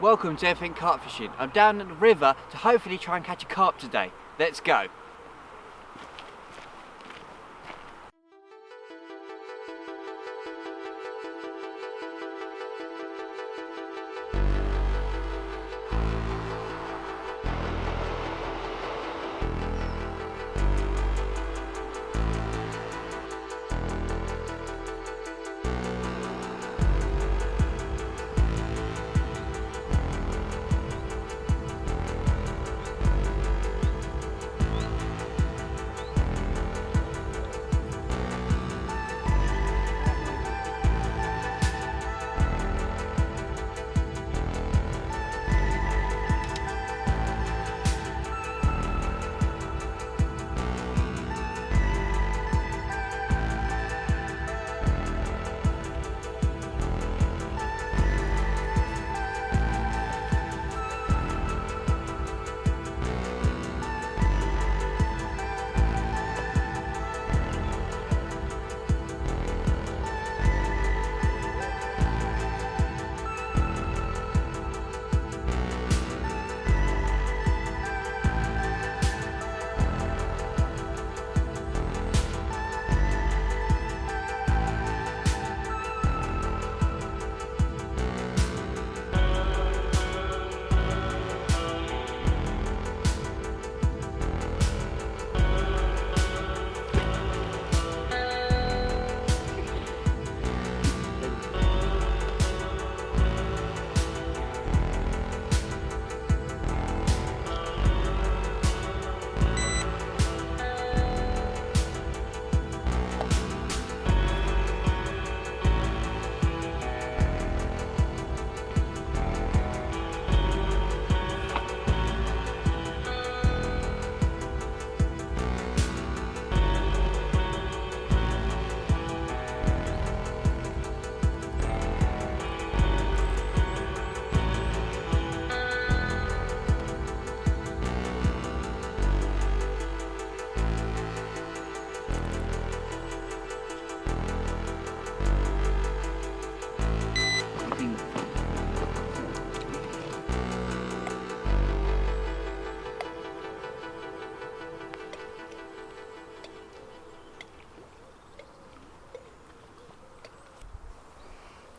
Welcome to Everything Carp Fishing. I'm down at the river to hopefully try and catch a carp today. Let's go.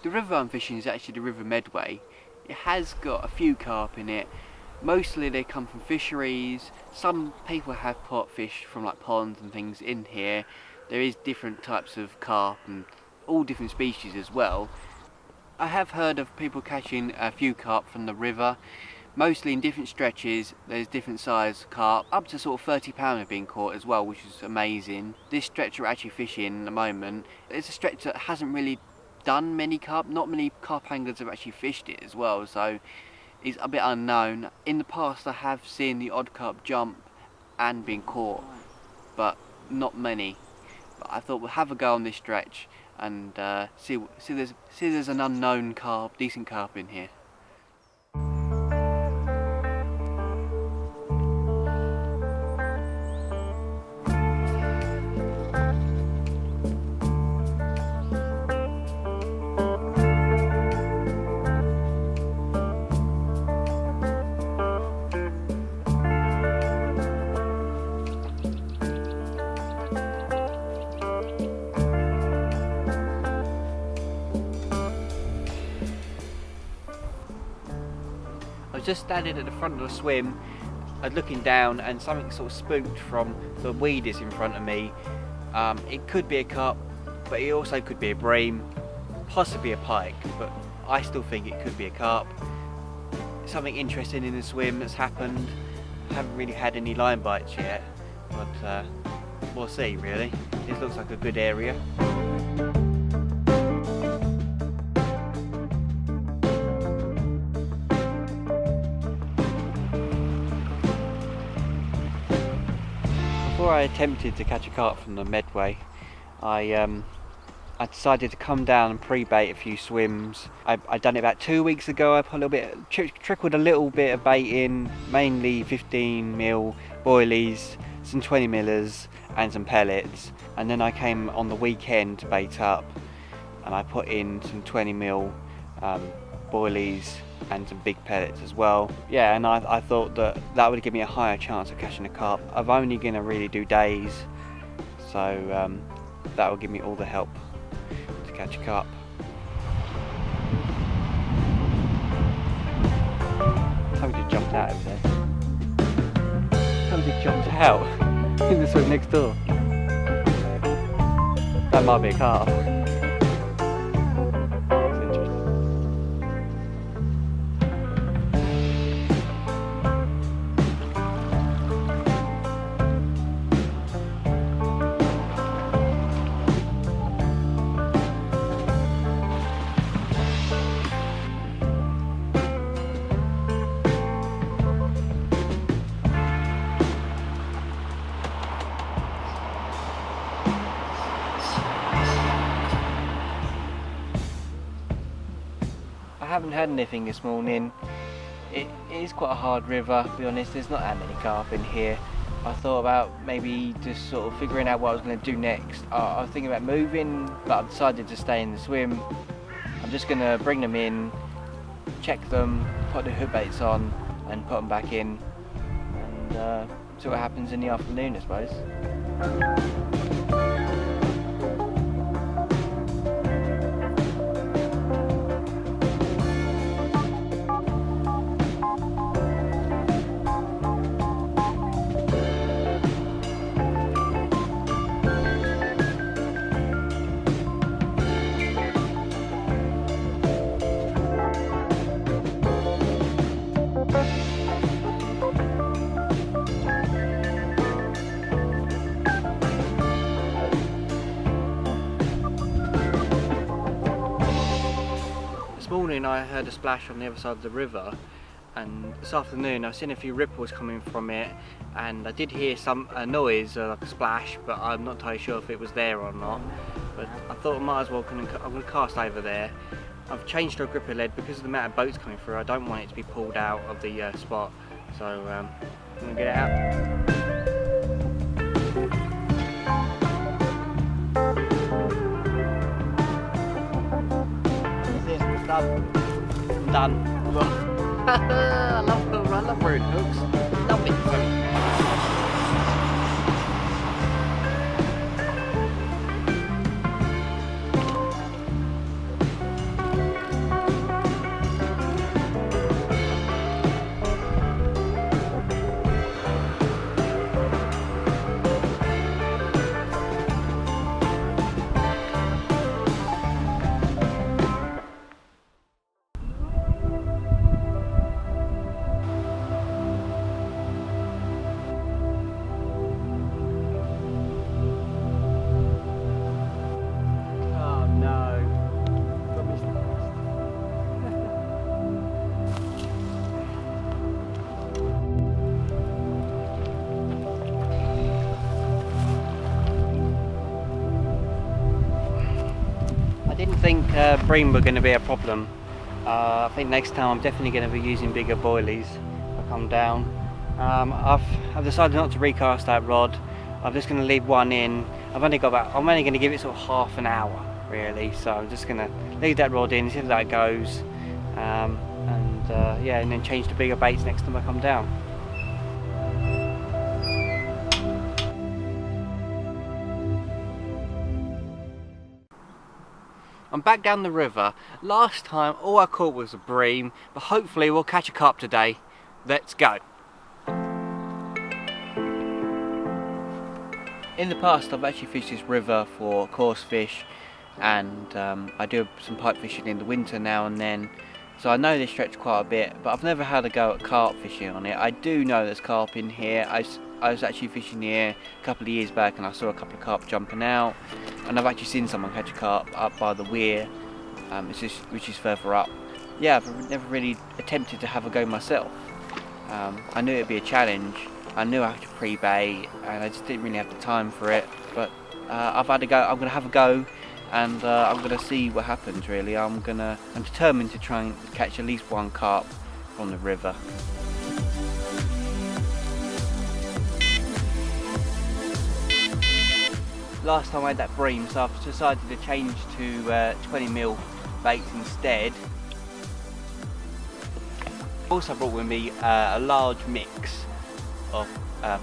The river I'm fishing is actually the River Medway. It has got a few carp in it. Mostly they come from fisheries. Some people have pot fish from like ponds and things in here. There is different types of carp and all different species as well. I have heard of people catching a few carp from the river. Mostly in different stretches, there's different size carp. Up to sort of 30 pound have been caught as well, which is amazing. This stretch we're actually fishing at the moment, it's a stretch that hasn't really done many carp. Not many carp anglers have actually fished it as well, so it's a bit unknown. In the past I have seen the odd carp jump and been caught, but not many. But I thought we'll have a go on this stretch and see there's an unknown carp, decent carp in here. I was just standing at the front of the swim, I was looking down and something sort of spooked from the weeders in front of me. It could be a carp, but it also could be a bream, possibly a pike, but I still think it could be a carp. Something interesting in the swim that's happened. I haven't really had any line bites yet, but we'll see really. This looks like a good area. Before I attempted to catch a carp from the Medway, I decided to come down and pre-bait a few swims. I'd done it about 2 weeks ago. I put a little bit, trickled a little bit of bait in, mainly 15mm boilies, some 20mm and some pellets. And then I came on the weekend to bait up and I put in some 20mm boilies and some big pellets as well. Yeah, and I thought that would give me a higher chance of catching a carp. I'm only going to really do days, so that will give me all the help to catch a carp. Somebody just jumped out over there. Somebody jumped out in the swim next door. That might be a carp. I haven't had anything this morning. It is quite a hard river, to be honest. There's not that many carp in here. I thought about maybe just sort of figuring out what I was going to do next. I was thinking about moving, but I've decided to stay in the swim. I'm just going to bring them in, check them, put the hook baits on and put them back in, and see what happens in the afternoon, I suppose. This morning I heard a splash on the other side of the river, and this afternoon I've seen a few ripples coming from it, and I did hear a noise like a splash, but I'm not entirely sure if it was there or not. But I thought I might as well, I'm going to cast over there. I've changed to a gripper lead because of the amount of boats coming through. I don't want it to be pulled out of the spot, so I'm going to get it out. I'm done. I love wearing hooks. Love it. I didn't think bream were going to be a problem. I think next time I'm definitely going to be using bigger boilies if I come down. I've decided not to recast that rod. I'm just going to leave one in. I'm only going to give it sort of half an hour really, so I'm just going to leave that rod in, see how that goes, yeah, and then change to bigger baits next time I come down. I'm back down the river. Last time all I caught was a bream, but hopefully we'll catch a carp today. Let's go. In the past I've actually fished this river for coarse fish, and I do some pipe fishing in the winter now and then, so I know this stretch quite a bit, but I've never had a go at carp fishing on it. I do know there's carp in here. I was actually fishing here a couple of years back and I saw a couple of carp jumping out, and I've actually seen someone catch a carp up by the weir, which is further up. Yeah, I've never really attempted to have a go myself. I knew it'd be a challenge. I knew I had to pre-bait and I just didn't really have the time for it, but I've had a go. I'm going to have a go, and I'm going to see what happens really. I'm determined to try and catch at least one carp from the river. Last time I had that bream, so I've decided to change to 20mm baits instead. Also brought with me a large mix of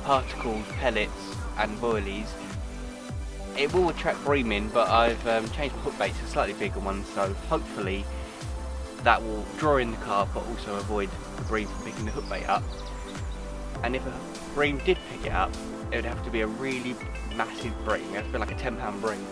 particles, pellets and boilies. It will attract breaming, but I've changed my hook bait to a slightly bigger one, so hopefully that will draw in the carp but also avoid the bream from picking the hook bait up. And if a bream did pick it up, it would have to be a really massive bream. It would have to be like a 10-pound bream.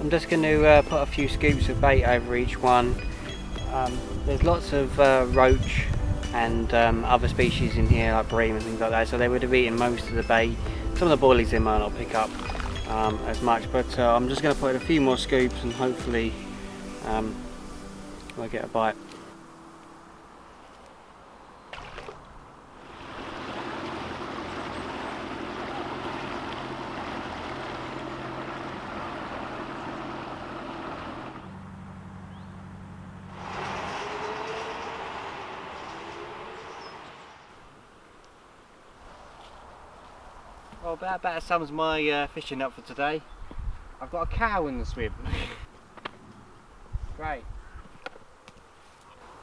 I'm just going to put a few scoops of bait over each one. There's lots of roach and other species in here like bream and things like that, so they would have eaten most of the bait. Some of the boilies they might not pick up as much, but I'm just going to put in a few more scoops and hopefully we'll get a bite. Well, that about sums my fishing up for today. I've got a cow in the swim. Great.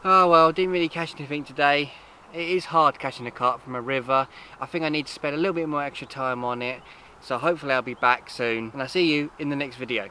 Oh well, didn't really catch anything today. It is hard catching a carp from a river. I think I need to spend a little bit more extra time on it. So hopefully I'll be back soon, and I'll see you in the next video.